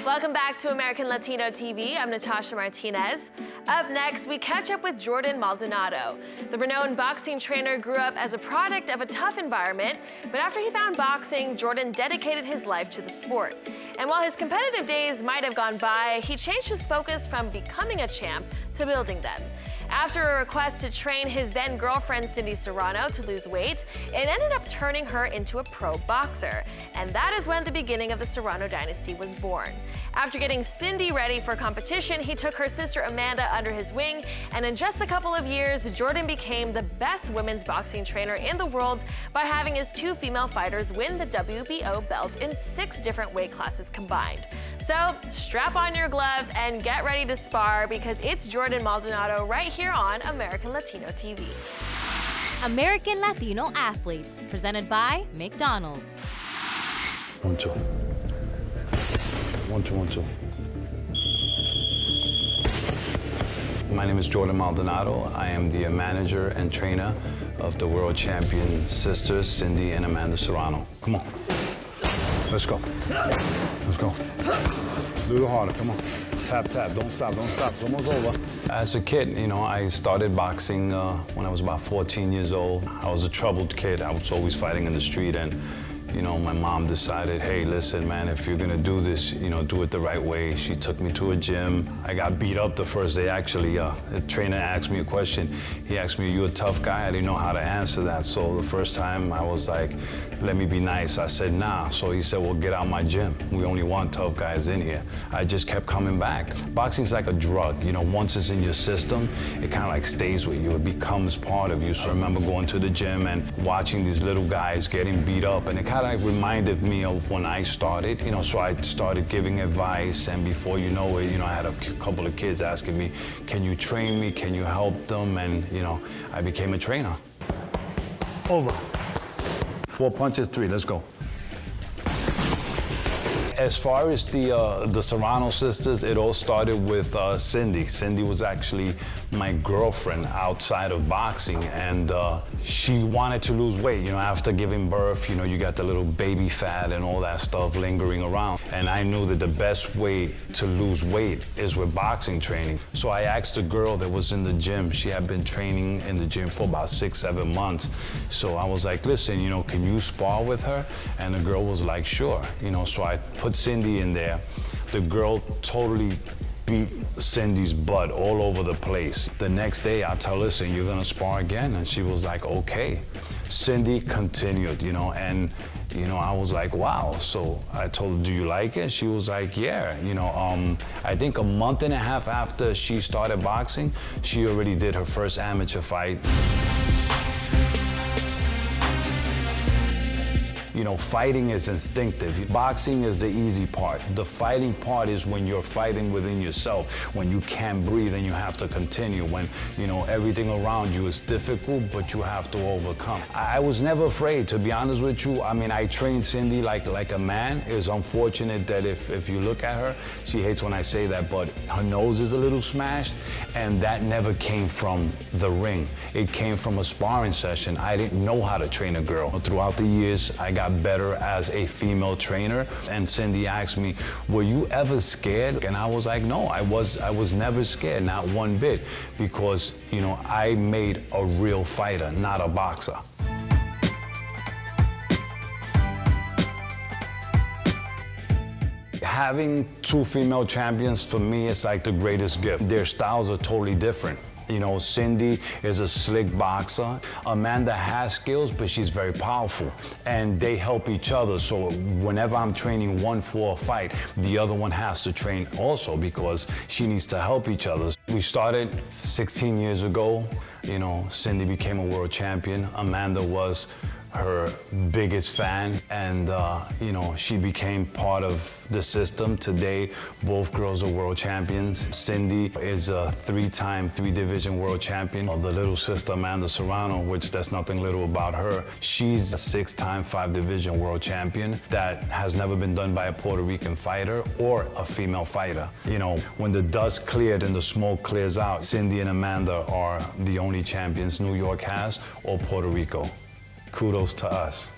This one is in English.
Welcome back to American Latino TV. I'm Natasha Martinez. Up next, we catch up with Jordan Maldonado. The renowned boxing trainer grew up as a product of a tough environment, but after he found boxing, Jordan dedicated his life to the sport. And while his competitive days might have gone by, he changed his focus from becoming a champ to building them. After a request to train his then-girlfriend Cindy Serrano to lose weight, it ended up turning her into a pro boxer. And that is when the beginning of the Serrano Dynasty was born. After getting Cindy ready for competition, he took her sister Amanda under his wing, and in just a couple of years, Jordan became the best women's boxing trainer in the world by having his two female fighters win the WBO belt in 6 different weight classes combined. So strap on your gloves and get ready to spar, because it's Jordan Maldonado right here on American Latino TV. American Latino Athletes, presented by McDonald's. 1, 2. 1, 2, 1, 2. My name is Jordan Maldonado. I am the manager and trainer of the world champion sisters, Cindy and Amanda Serrano. Come on. Let's go. Let's go. A little harder, come on. Tap, tap, don't stop, don't stop. It's almost over. As a kid, I started boxing when I was about 14 years old. I was a troubled kid. I was always fighting in the street, and my mom decided, hey, listen, man, if you're gonna do this, do it the right way. She took me to a gym. I got beat up the first day, actually. The trainer asked me a question. He asked me, are you a tough guy? I didn't know how to answer that. So the first time I was like, let me be nice. I said, nah. So he said, well, get out my gym. We only want tough guys in here. I just kept coming back. Boxing's like a drug. Once it's in your system, it kind of like stays with you. It becomes part of you. So I remember going to the gym and watching these little guys getting beat up, and it kind of reminded me of when I started, so I started giving advice, and before you know it, I had a couple of kids asking me, can you train me, can you help them, and I became a trainer. Over. 4 punches, 3, let's go. As far as the Serrano sisters, it all started with Cindy. Cindy was actually my girlfriend outside of boxing, and she wanted to lose weight. After giving birth, you got the little baby fat and all that stuff lingering around. And I knew that the best way to lose weight is with boxing training. So I asked a girl that was in the gym. She had been training in the gym for about 6, 7 months. So I was like, listen, can you spar with her? And the girl was like, sure. So I put Cindy in there. The girl totally beat Cindy's butt all over the place. The next day, I tell her, listen, you're gonna spar again? And she was like, okay. Cindy continued, and I was like, wow. So I told her, do you like it? She was like, yeah. I think a month and a half after she started boxing, she already did her first amateur fight. Fighting is instinctive. Boxing is the easy part. The fighting part is when you're fighting within yourself, when you can't breathe and you have to continue, when, everything around you is difficult, but you have to overcome. I was never afraid, to be honest with you. I trained Cindy like a man. It's unfortunate that if you look at her, she hates when I say that, but her nose is a little smashed, and that never came from the ring. It came from a sparring session. I didn't know how to train a girl. Throughout the years, I got better as a female trainer, and Cindy asked me, were you ever scared? And I was like, no, I was never scared, not one bit, because I made a real fighter, not a boxer. Having 2 female champions, for me, is like the greatest gift. Their styles are totally different. Cindy is a slick boxer. Amanda has skills, but she's very powerful. And they help each other. So whenever I'm training one for a fight, the other one has to train also, because she needs to help each other. We started 16 years ago. Cindy became a world champion. Amanda was her biggest fan, and she became part of the system. Today, both girls are world champions. Cindy is a 3-time 3-division world champion. The little sister, Amanda Serrano, which there's nothing little about her, she's a 6-time 5-division world champion. That has never been done by a Puerto Rican fighter or a female fighter. When the dust cleared and the smoke clears out, Cindy and Amanda are the only champions New York has, or Puerto Rico. Kudos to us.